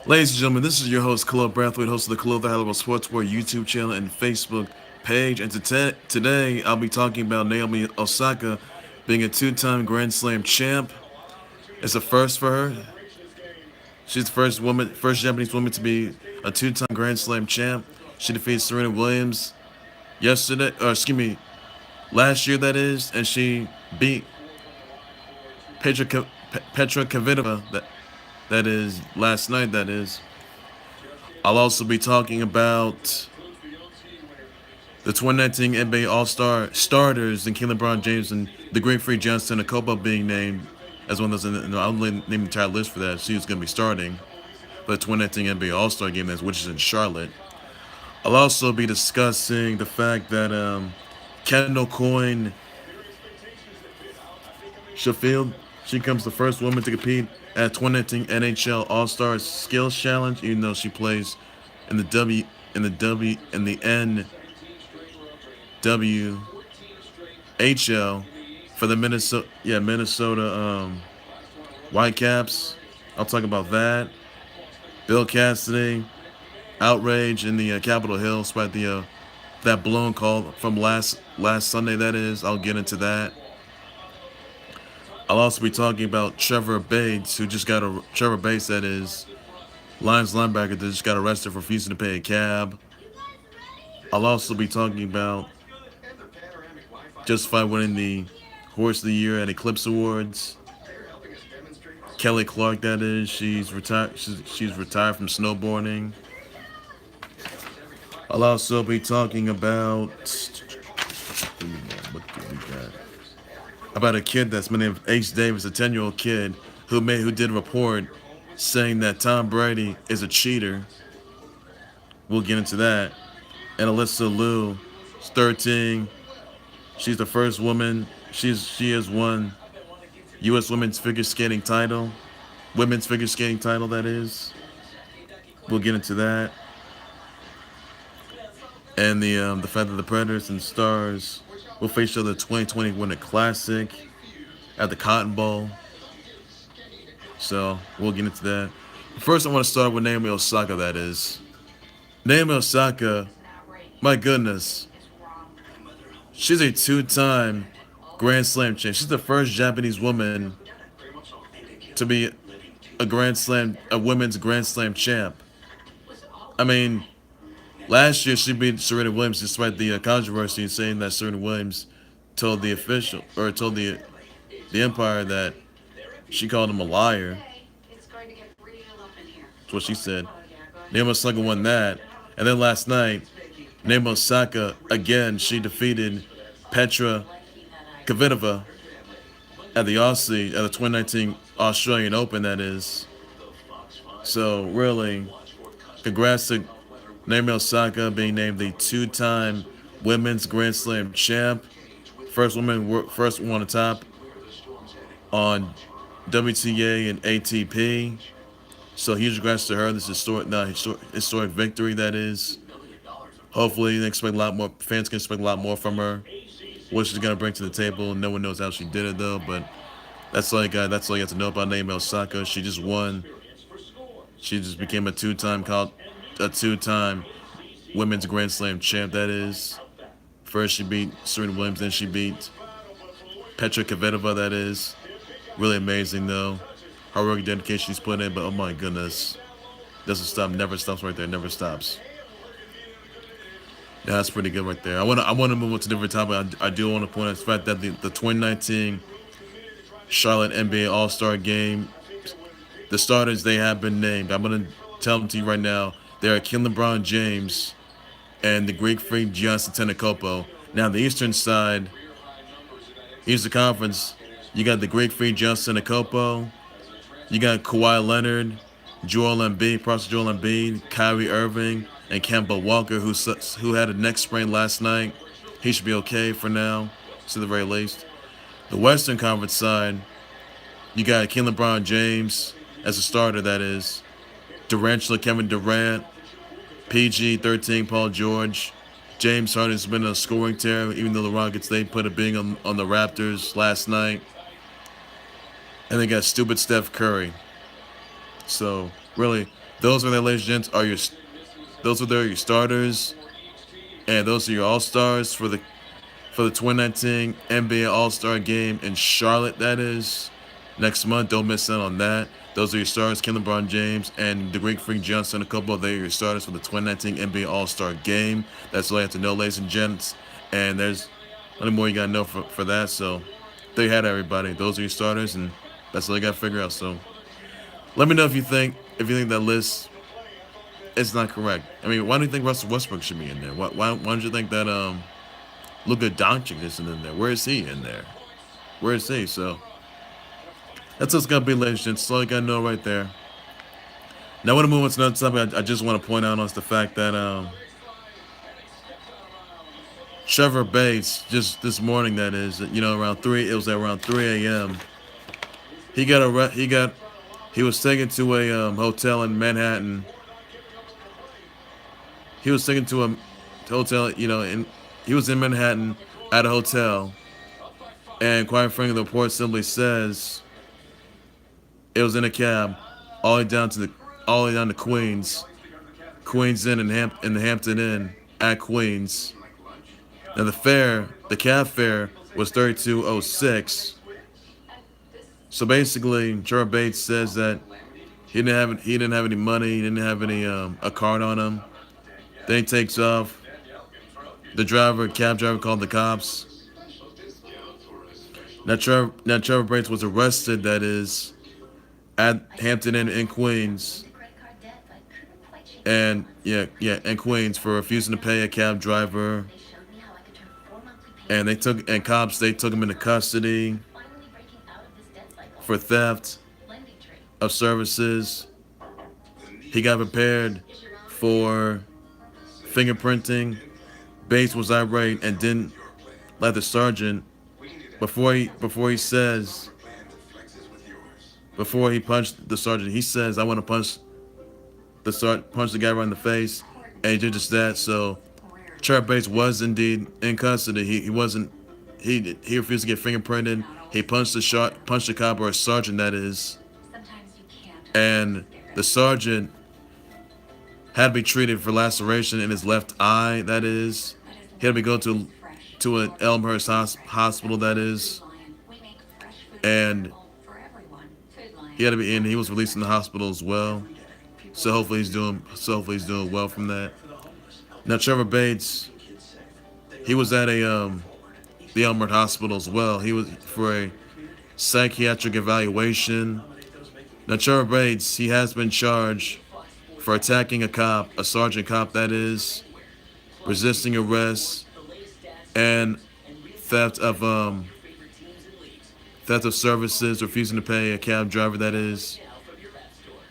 Ladies and gentlemen, this is your host, Khalil Brathwaite, host of the Khalil the Halliwell Sports War YouTube channel and Facebook page. And today, I'll be talking about Naomi Osaka being a two-time Grand Slam champ. It's a first for her. She's the first Japanese woman to be a two-time Grand Slam champ. She defeated Serena Williams last year that is, and she beat Petra Kvitova that is last night that is. I'll also be talking about the 2019 NBA All-Star starters and LeBron James and the great free Giannis Antetokounmpo being named as one of those. I'll name the entire list for that. She's going to be starting for the 2019 NBA All-Star game, which is in Charlotte. I'll also be discussing the fact that Kendall Coyne Sheffield, she becomes the first woman to compete at 2019 NHL All-Star Skills Challenge, even though she plays in the NWHL for the Minnesota Whitecaps. I'll talk about that. Bill Cassidy, outrage in the Capitol Hill, despite the that blown call from last Sunday. That is, I'll get into that. I'll also be talking about Trevor Bates, Trevor Bates, that is Lions linebacker that just got arrested for refusing to pay a cab. I'll also be talking about Justified winning the Horse of the Year at Eclipse Awards. Kelly Clark, that is, she's retired. She's retired from snowboarding. I'll also be talking about what do we got? About a kid that's been named Ace Davis, a 10-year-old kid who did a report saying that Tom Brady is a cheater. We'll get into that. And Alyssa Liu, is 13. She's the first woman. She has won U.S. women's figure skating title, that is. We'll get into that. And the fact that the Predators and Stars will face each other 2020 Winter Classic at the Cotton Bowl. So we'll get into that. First, I want to start with Naomi Osaka. That is, Naomi Osaka. My goodness, she's a two-time Grand Slam champ. She's the first Japanese woman to be a women's Grand Slam champ. I mean, last year she beat Serena Williams despite the controversy saying that Serena Williams told the Empire that she called him a liar. That's what she said. Naomi Osaka won that, and then last night, Naomi Osaka again, she defeated Petra Kvitova at the 2019 Australian Open. That is. So really, congrats to Naomi Osaka being named the two-time women's Grand Slam champ. First one on top on WTA and ATP. So huge congrats to her. This historic victory, that is. Hopefully, fans can expect a lot more from her. What she's gonna bring to the table. No one knows how she did it though, but that's all you got. That's all you have to know about Naomi Osaka. She just won. She just became a two-time women's Grand Slam champ. That is. First she beat Serena Williams, then she beat Petra Kvitova. That is really amazing though. Hard work and dedication she's put in, but oh my goodness, doesn't stop. Never stops right there. Never stops. Yeah, that's pretty good right there. I want to move on to a different topic. I do want to point out the fact that the 2019 Charlotte NBA All-Star Game, the starters, they have been named. I'm going to tell them to you right now. They are LeBron James and the Greek freak Giannis Antetokounmpo. Now, the Eastern side, here's the conference. You got the Greek freak Giannis Antetokounmpo. You got Kawhi Leonard, Joel Embiid, Kyrie Irving, and Kemba Walker, who had a neck sprain last night. He should be okay for now, to the very least. The Western Conference side, you got LeBron James as a starter, that is. Durantula, Kevin Durant, PG-13, Paul George. James Harden's been on a scoring tear, even though the Rockets, they put a big on the Raptors last night. And they got stupid Steph Curry. So, really, Those are the ladies and gents are your those are your starters, and those are your all stars for the 2019 NBA All Star Game in Charlotte. That is next month. Don't miss out on that. Those are your stars, LeBron James and the Greek Freak Johnson. A couple of they are your starters for the 2019 NBA All Star Game. That's all you have to know, ladies and gents. And there's nothing more you gotta know for that. So they had everybody. Those are your starters, and that's all you gotta figure out. So let me know if you think that list is not correct. I mean, why do you think Russell Westbrook should be in there? Why don't you think that Luka Doncic isn't in there? Where is he in there? Where is he? So that's what's gonna be, ladies and gents. That's all you gotta know right there. Now, I want to move on to another topic. I just want to point out is the fact that Trevor Bates just this morning, that is, around 3. It was at around 3 a.m. He was taken to a hotel in Manhattan. He was taken to a hotel, he was in Manhattan at a hotel, and quite frankly, the report simply says it was in a cab all the way down to Queens Inn in the Hampton Inn at Queens. Now the cab fare was $32.06. So basically, Trevor Bates says that he didn't have any money, he didn't have any a card on him. Then he takes off. The cab driver called the cops. Now Trevor Bates was arrested, that is, at Hampton Inn in Queens. And in Queens for refusing to pay a cab driver. And cops took him into custody for theft of services. He got prepared for fingerprinting. Bates was irate and didn't let the sergeant before he punched the sergeant. He says, "I want to punch the guy right in the face," and he did just that. So Trevor Bates was indeed in custody. He refused to get fingerprinted. He punched the cop, or a sergeant, that is, and the sergeant had to be treated for laceration in his left eye. That is, he had to go to an Elmhurst hospital. That is, and he was released from the hospital as well. So hopefully he's doing well from that. Now Trevor Bates, he was at the Elmhurst hospital as well. He was for a psychiatric evaluation. Now Trevor Bates, he has been charged for attacking a sergeant cop, that is, resisting arrest, and theft of services, refusing to pay a cab driver, that is.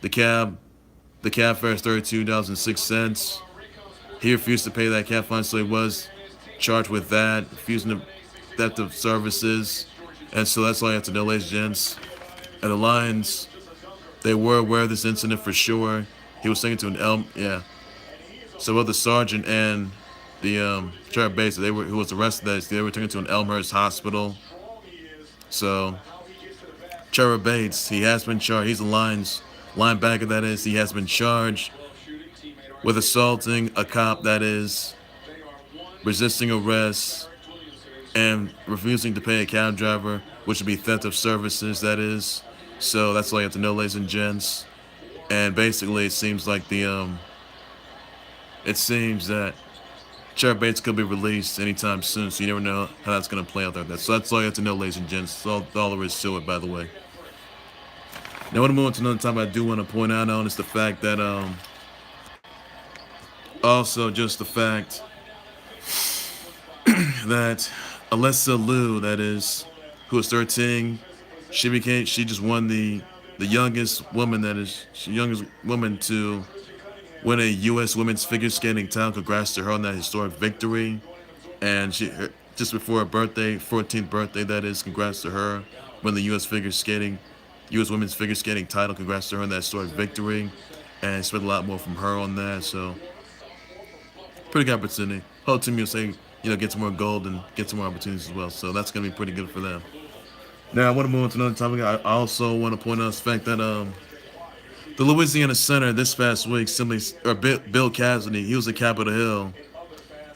The cab fare is $32.06. He refused to pay that cab fine, so he was charged with that, refusing to theft of services. And so that's all you have to know, ladies and gents. And the Lions, they were aware of this incident for sure. He was taken to So both the sergeant and the Trevor Bates, who was arrested, they were taken to an Elmhurst hospital. So Trevor Bates, he has been charged. He's a linebacker, that is. He has been charged with assaulting a cop, that is, resisting arrest, and refusing to pay a cab driver, which would be theft of services, that is. So that's all you have to know, ladies and gents. And basically, it seems like that Trevor Bates could be released anytime soon. So you never know how that's going to play out there. So that's all you have to know, ladies and gents. That's all there is to it, by the way. Now, I want to move on to another topic I do want to point out on is the fact that also just the fact that Alyssa Liu, that is, who was 13, she just won the youngest woman to win a U.S. women's figure skating title. Congrats to her on that historic victory. And just before her birthday, 14th birthday, that is, congrats to her, win the U.S. women's figure skating title. Congrats to her on that historic victory. And expect a lot more from her on that. So pretty good opportunity. Whole Team USA, get some more gold and get some more opportunities as well. So that's gonna be pretty good for them. Now I want to move on to another topic. I also want to point out the fact that The Louisiana Center this past week simply, or Bill Cassidy, he was at Capitol Hill.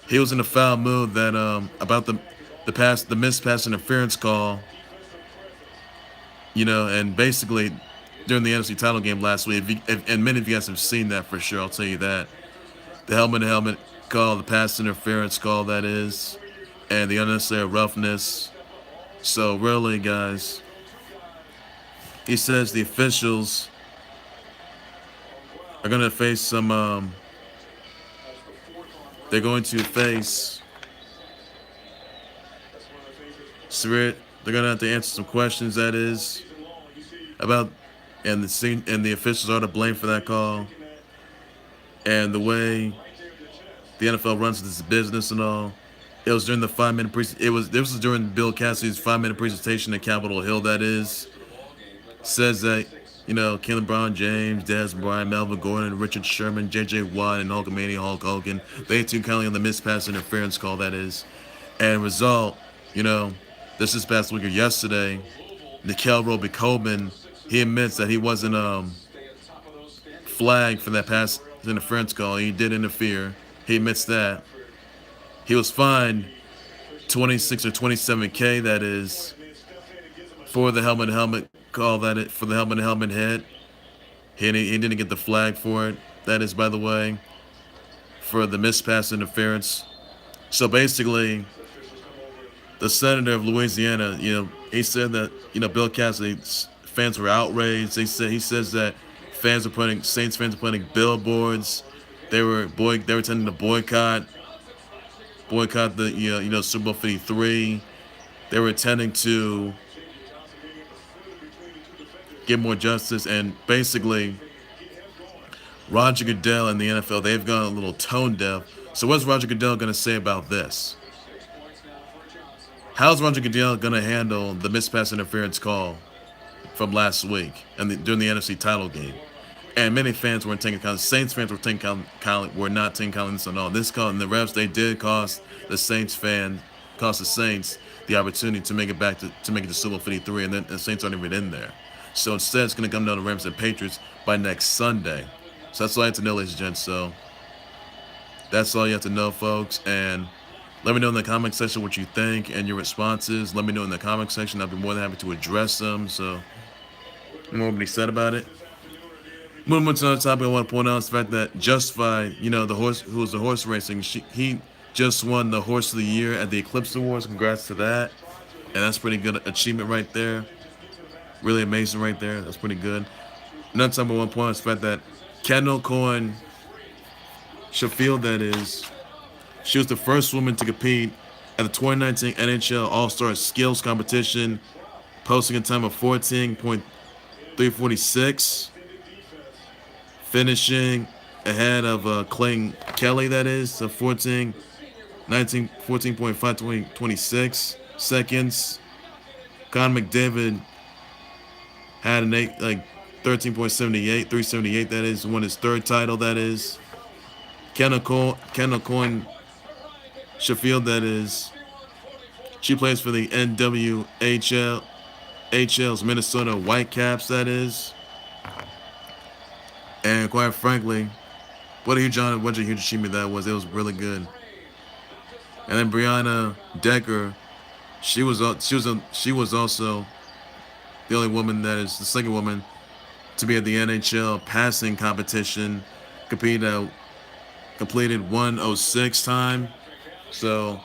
He was in a foul mood that about the missed pass interference call, and basically during the NFC title game last week, and many of you guys have seen that for sure. I'll tell you that the helmet call, the pass interference call, that is, and the unnecessary roughness. So really, guys, he says the officials are going to face some. They're going to face severe. They're going to have to answer some questions. That is about, and the officials are to blame for that call, and the way the NFL runs this business and all. It was during the 5-minute this was during Bill Cassidy's 5-minute presentation at Capitol Hill. That is, says that Ken LeBron James, Des Bryant, Melvin Gordon, Richard Sherman, J.J. Watt, and Hulkamania Hulk Hogan, they too kindly on the missed pass interference call. That is, and result, this past week or yesterday, Nickel Roby-Coleman, he admits that he wasn't flagged for that pass interference call. He did interfere. He admits that. He was fined 26 or 27K, that is, for the helmet call, for the helmet hit. He didn't get the flag for it. That is, by the way, for the missed pass interference. So basically, the senator of Louisiana, he said that Bill Cassidy's fans were outraged. He says that Saints fans were putting billboards. They were intending to boycott the Super Bowl 53. They were intending to get more justice, and basically Roger Goodell and the NFL, they've gone a little tone deaf. So what's Roger Goodell going to say about this? How's Roger Goodell going to handle the missed pass interference call from last week and during the NFC title game? And many fans weren't taking account. Saints fans were not taking account at all. This call and the refs, they did cost the Saints the opportunity to make it back to make it to Super Bowl 53, and then the Saints aren't even in there. So instead, it's going to come down to Rams and Patriots by next Sunday. So that's all I have to know, ladies and gents. So that's all you have to know, folks. And let me know in the comment section what you think and your responses. Let me know in the comment section. I'll be more than happy to address them. So, more what he said about it. Moving on to another topic, I want to point out is the fact that Justify, the horse who was the horse racing, he just won the Horse of the Year at the Eclipse Awards. Congrats to that. And that's pretty good achievement right there. Really amazing right there. That's pretty good. Another time I want to point out is the fact that Kendall Coyne Sheffield, that is, she was the first woman to compete at the 2019 NHL All-Star Skills Competition, posting a time of 14.346, finishing ahead of Clayton Kelly, that is, of 14.526 seconds. Conor McDavid had an 13.78, 378, that is, won his third title, that is. Kendall Coyne Sheffield, that is, she plays for the NWHL's Minnesota Whitecaps, that is. And quite frankly, what a huge achievement that was. It was really good. And then Brianna Decker, she was also the only woman, that is the second woman to be at the NHL passing competition, completed 1:06 time. So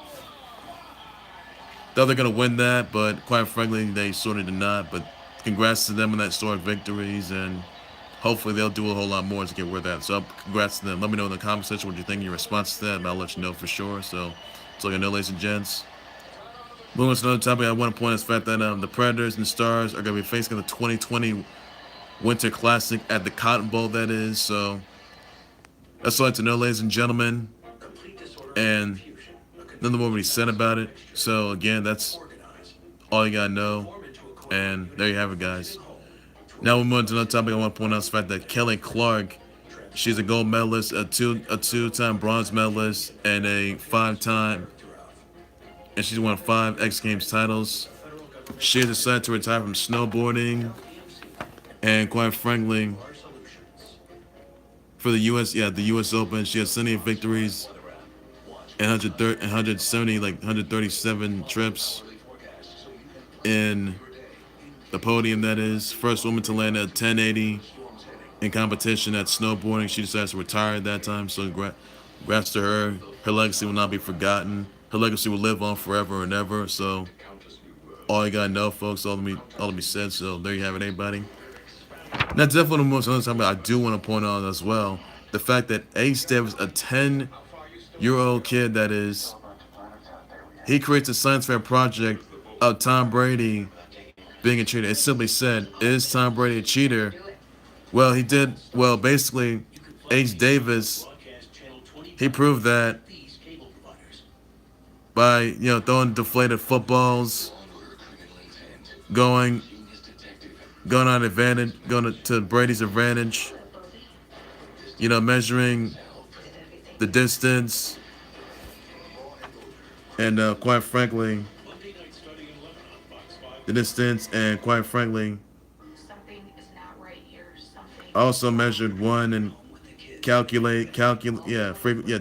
thought they're gonna win that, but quite frankly, they sort of did not. But congrats to them on that historic victories, and hopefully they'll do a whole lot more to get where that. So congrats to them. Let me know in the comment section what you think, your response to that, and I'll let you know for sure. So I know, ladies and gents. Moving on to another topic, I want to point out the fact that the Predators and Stars are going to be facing the 2020 Winter Classic at the Cotton Bowl, that is. So that's all I have to know, ladies and gentlemen. And nothing more to be said about it. So again, that's all you got to know. And there you have it, guys. Now we're moving to another topic. I want to point out the fact that Kelly Clark, she's a gold medalist, a two-time bronze medalist, and a and she's won 5 X Games titles. She decided to retire from snowboarding, and quite frankly, for the U.S. Yeah, the U.S. Open. She has 78 victories and 170, like 137 trips in the podium. That is first woman to land at 1080 in competition at snowboarding. She decides to retire at that time. So congrats to her. Her legacy will not be forgotten. Her legacy will live on forever and ever. So all you gotta know, folks, all to be said. So there you have it, everybody. And that's definitely the most other time I do want to point out as well. The fact that Ace Davis, a 10-year-old kid that is, he creates a science fair project of Tom Brady being a cheater. It simply said, is Tom Brady a cheater? Well, he did. Well, basically, Ace Davis, he proved that by throwing deflated footballs, going on advantage, going to Brady's advantage, measuring the distance, and quite frankly, also measured one and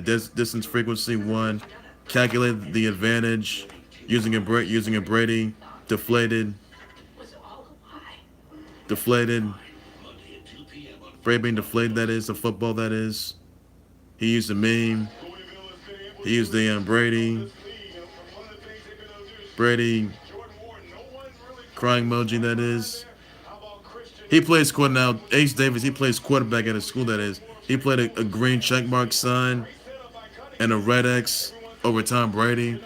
distance, frequency one, calculate the advantage using a Brady deflated Brady being deflated, that is a football, that is. He used a meme. He used the Brady crying emoji, that is. He plays now. Ace Davis, he plays quarterback at a school, that is. He played a green checkmark sign and a red X over Tom Brady.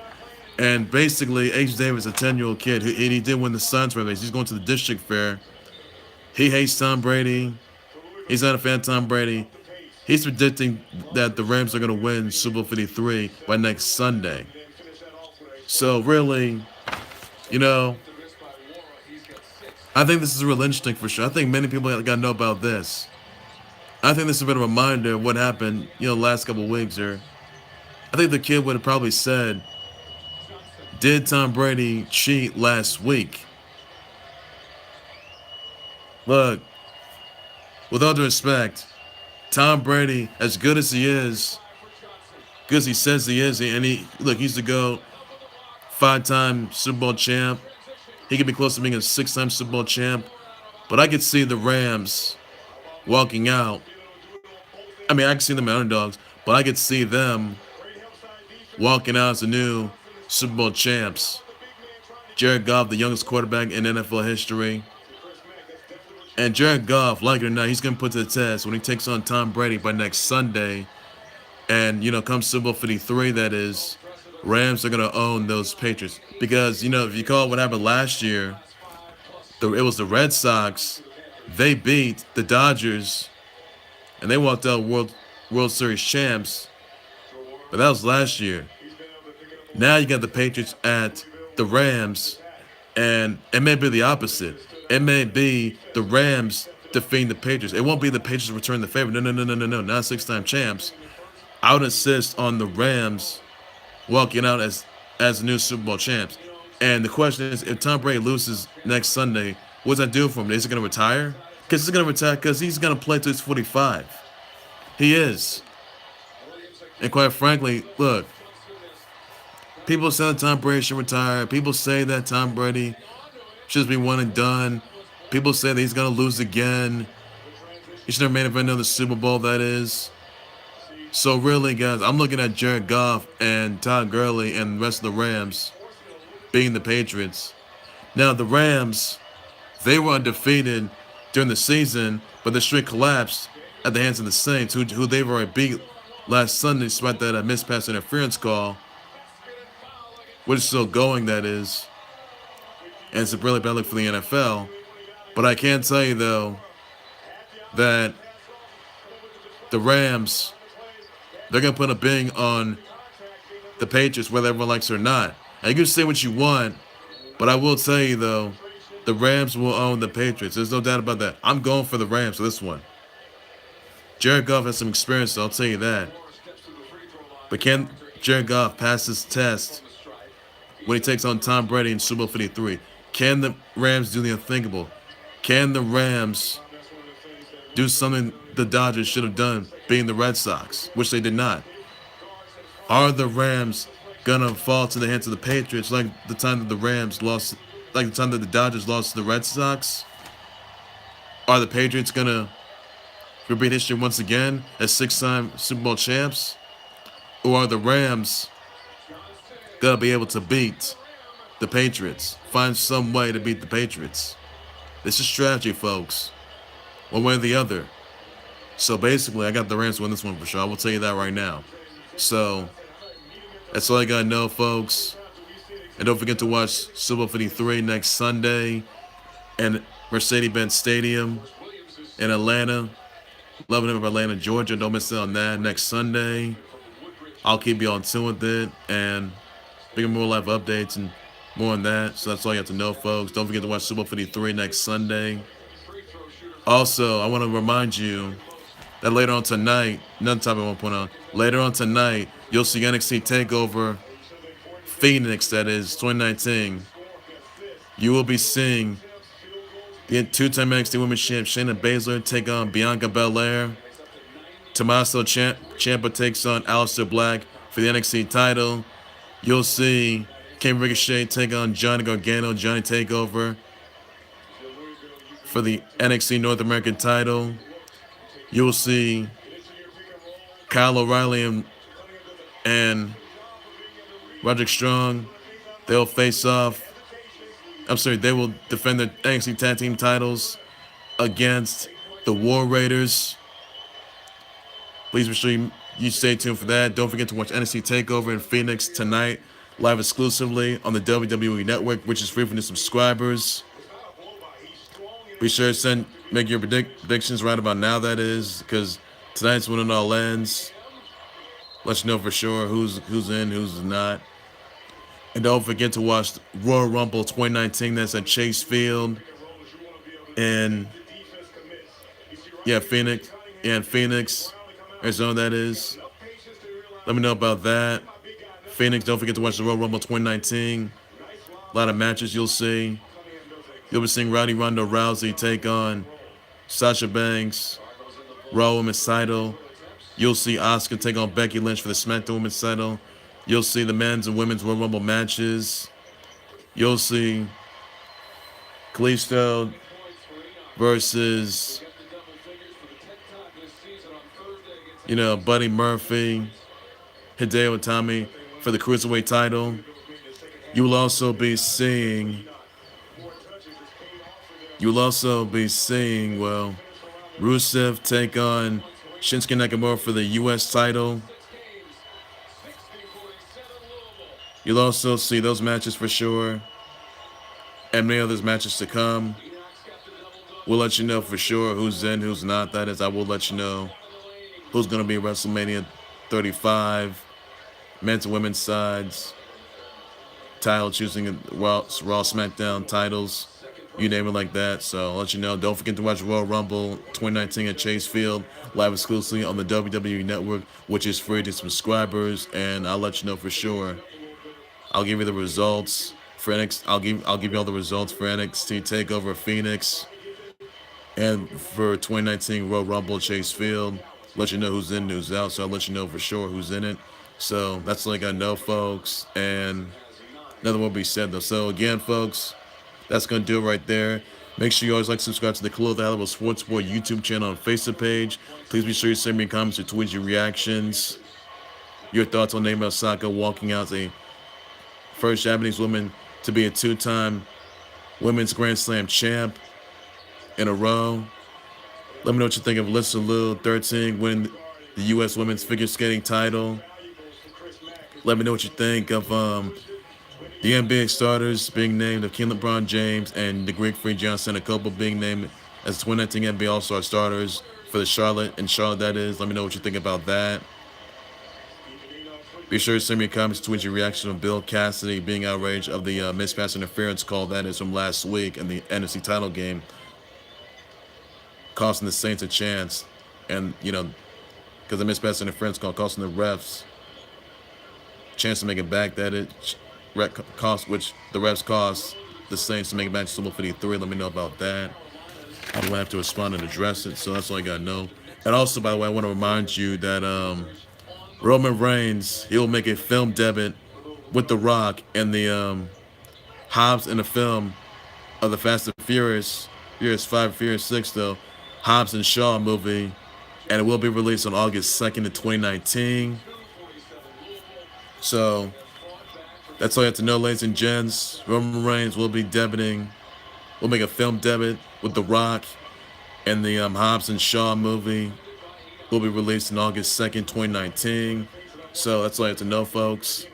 And basically, Ace Davis, a 10-year-old kid, and he did win the science fair race. He's going to the district fair. He hates Tom Brady. He's not a fan of Tom Brady. He's predicting that the Rams are going to win Super Bowl 53 by next Sunday. So really, I think this is real interesting for sure. I think many people got to know about this. I think this is a bit of a reminder of what happened, the last couple of weeks here. I think the kid would have probably said, did Tom Brady cheat last week? Look, with all due respect, Tom Brady, as good as he is, good as he says he is, and he used to go 5-time Super Bowl champ. He could be close to being a 6-time Super Bowl champ. But I could see the Rams walking out. I mean, I could see them as underdogs, but I could see them walking out as the new Super Bowl champs. Jared Goff, the youngest quarterback in NFL history. And Jared Goff, like it or not, he's going to put to the test when he takes on Tom Brady by next Sunday. And, come Super Bowl 53, that is, Rams are going to own those Patriots. Because, if you call it what happened last year, it was the Red Sox. They beat the Dodgers, and they walked out World Series champs. But that was last year. Now you got the Patriots at the Rams, and it may be the opposite. It may be the Rams defeating the Patriots. It won't be the Patriots return the favor. No, not 6-time champs. I would insist on the Rams walking out as the new Super Bowl champs. And the question is, if Tom Brady loses next Sunday, what does that do for him? Is he going to retire? Because he's going to retire because he's going to play till he's 45. He is. And quite frankly, look, people say that Tom Brady should retire. People say that Tom Brady should be one and done. People say that he's going to lose again. He should have made another Super Bowl, that is. So really, guys, I'm looking at Jared Goff and Todd Gurley and the rest of the Rams being the Patriots. Now, the Rams, they were undefeated during the season, but the streak collapsed at the hands of the Saints, who they've already beat last Sunday despite that missed pass interference call, which is still going, that is. And it's a really bad look for the NFL. But I can tell you, though, that the Rams, they're going to put a bing on the Patriots, whether everyone likes it or not. And you can say what you want, but I will tell you, though, the Rams will own the Patriots. There's no doubt about that. I'm going for the Rams for this one. Jared Goff has some experience, so I'll tell you that. But can Jared Goff pass this test when he takes on Tom Brady in Super Bowl 53? Can the Rams do the unthinkable? Can the Rams do something the Dodgers should have done, being the Red Sox, which they did not. Are the Rams gonna fall to the hands of the Patriots like the time that the Rams lost, like the time that the Dodgers lost to the Red Sox? Are the Patriots gonna repeat history once again as six-time Super Bowl champs? Or are the Rams gonna be able to beat the Patriots? Find some way to beat the Patriots. This is strategy, folks. One way or the other. So basically, I got the Rams win this one for sure. I will tell you that right now. So that's all I gotta know, folks. And don't forget to watch Super Bowl 53 next Sunday in Mercedes-Benz Stadium in Atlanta. Loving it of Atlanta, Georgia. Don't miss out on that next Sunday. I'll keep you on tune with it and bringing more live updates and more on that. So that's all you have to know, folks. Don't forget to watch Super Bowl 53 next Sunday. Also, I want to remind you that later on tonight, another topic I want to point out, later on tonight, you'll see NXT TakeOver Phoenix, that is 2019. You will be seeing the two-time NXT Women's Champ Shayna Baszler take on Bianca Belair. Tommaso Ciampa takes on Aleister Black for the NXT title. You'll see Ken Ricochet take on Johnny Gargano, Johnny Takeover for the NXT North American title. You'll see Kyle O'Reilly and Roderick Strong. They'll face off. They will defend their NXT Tag Team titles against the War Raiders. Please be sure you stay tuned for that. Don't forget to watch NXT TakeOver in Phoenix tonight, live exclusively on the WWE Network, which is free for new subscribers. Be sure to make your predictions right about now, that is, because tonight's when it all ends. Let you know for sure who's in, who's not. And don't forget to watch Royal Rumble 2019. That's at Chase Field in Phoenix. Yeah, in Phoenix, Arizona, that is. Let me know about that. Phoenix, don't forget to watch the Royal Rumble 2019. A lot of matches you'll see. You'll be seeing Ronda Rousey take on Sasha Banks, Raw Women's title. You'll see Asuka take on Becky Lynch for the SmackDown Women's title. You'll see the men's and women's Royal Rumble matches. You'll see Kalisto versus, Buddy Murphy, Hideo Itami for the Cruiserweight title. You will also be seeing, Rusev take on Shinsuke Nakamura for the U.S. title. You'll also see those matches for sure, and many others matches to come. We'll let you know for sure who's in, who's not. That is, I will let you know who's going to be at WrestleMania 35, men's and women's sides, title choosing Raw, SmackDown titles, you name it like that. So I'll let you know. Don't forget to watch Royal Rumble 2019 at Chase Field, live exclusively on the WWE Network, which is free to subscribers, and I'll let you know for sure. I'll give you the results for NXT. I'll give you all the results for NXT TakeOver Phoenix and for 2019 Royal Rumble Chase Field. Let you know who's in, who's out. So I'll let you know for sure who's in it. So that's all I gotta know, folks. And nothing will be said though. So again, folks, that's gonna do it right there. Make sure you always subscribe to the Khalil the Halliwell Sports Boy YouTube channel and Facebook page. Please be sure you send me comments or tweet your reactions, your thoughts on Naomi Osaka walking out as a first Japanese woman to be a two-time Women's Grand Slam champ in a row. Let me know what you think of Alyssa Liu, 13, winning the U.S. Women's Figure Skating title. Let me know what you think of the NBA starters being named of King LeBron James and the Greek freak Giannis Antetokounmpo being named as 2019 NBA All-Star starters for the Charlotte, that is. Let me know what you think about that. Be sure to send me comments, tweet your reaction of Bill Cassidy being outraged of the missed pass interference call that is from last week in the NFC title game, costing the Saints a chance. And, because the missed pass interference call costing the refs a chance to make it back, which the refs cost the Saints to make it back to Super Bowl 53. Let me know about that. I will have to respond and address it. So that's all I gotta know. And also, by the way, I want to remind you that Roman Reigns, he'll make a film debut with The Rock and the Hobbs in the film of the Fast and Furious, Furious 5, Furious 6, though, Hobbs and Shaw movie, and it will be released on August 2nd of 2019. So that's all you have to know, ladies and gents. Roman Reigns will be debuting, will make a film debut with The Rock, and the Hobbs and Shaw movie will be released on August 2nd, 2019. So that's all you have to know, folks.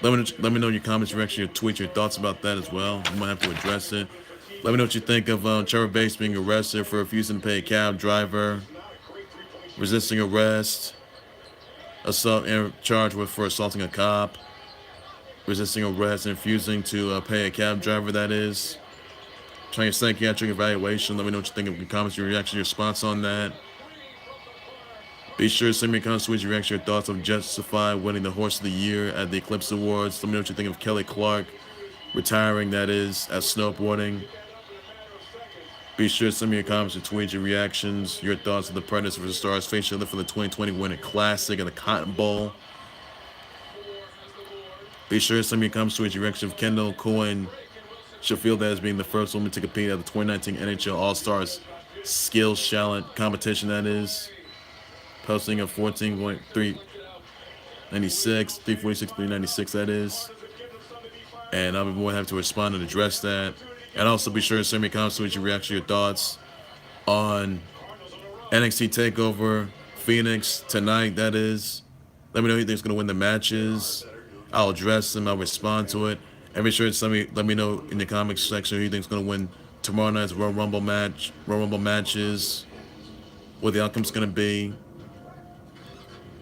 Let me know your comments, your reaction, your tweets, your thoughts about that as well. I might have to address it. Let me know what you think of Trevor Bates being arrested for refusing to pay a cab driver, resisting arrest, assault and charged with for assaulting a cop, resisting arrest, and refusing to pay a cab driver. That is trying a psychiatric evaluation. Let me know what you think of your comments, your reaction, your response on that. Be sure to send me your comments, your reaction, your thoughts of Justify winning the Horse of the Year at the Eclipse Awards. Let me know what you think of Kelly Clark retiring, that is, at snowboarding. Be sure to send me your comments, your tweets, your reactions, your thoughts of the Predators vs. Stars face each other for the 2020 Winter Classic and the Cotton Bowl. Be sure to send me your comments, tweets, your reaction of Kendall Coyne Sheffield as being the first woman to compete at the 2019 NHL All-Stars Skills Challenge competition, that is. Posting a 14.396, 346, 396, that is. And I'll be more than happy to respond and address that. And also be sure to send me comments with your reaction, your thoughts on NXT TakeOver Phoenix tonight, that is. Let me know who you think is going to win the matches. I'll address them, I'll respond to it. And be sure to let me know in the comments section who you think is going to win tomorrow night's Royal Rumble matches, what the outcome's going to be.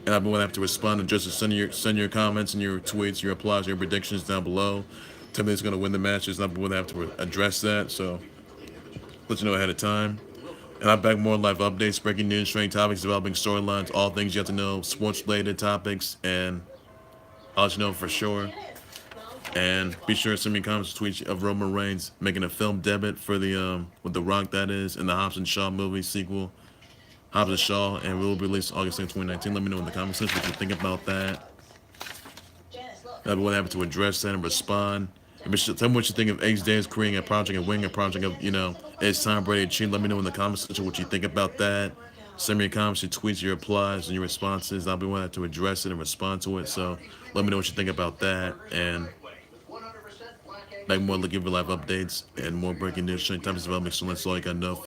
And I'll be have to respond and just send your comments and your tweets, your replies, your predictions down below. Tell me who's going to win the matches, and I'll be have to address that. So let you know ahead of time. And I'm back with more live updates, breaking news, trending topics, developing storylines, all things you have to know, sports-related topics, and I'll let you know for sure. And be sure to send me comments, tweets of Roman Reigns making a film debut for the with The Rock, that is, in the Hobbs and Shaw movie sequel. Hobbs and Shaw, and will be released August 2nd, 2019. Let me know in the comments section what you think about that. I'll be happy to address that and respond. And tell me what you think of H Days creating a project and winning a project of, it's Tom Brady cheating. Let me know in the comments section what you think about that. Send me your comments, your tweets, your replies, and your responses. I'll be happy to address it and respond to it. So let me know what you think about that. And like more give live updates and more breaking news, topics development. So that's all I got to know.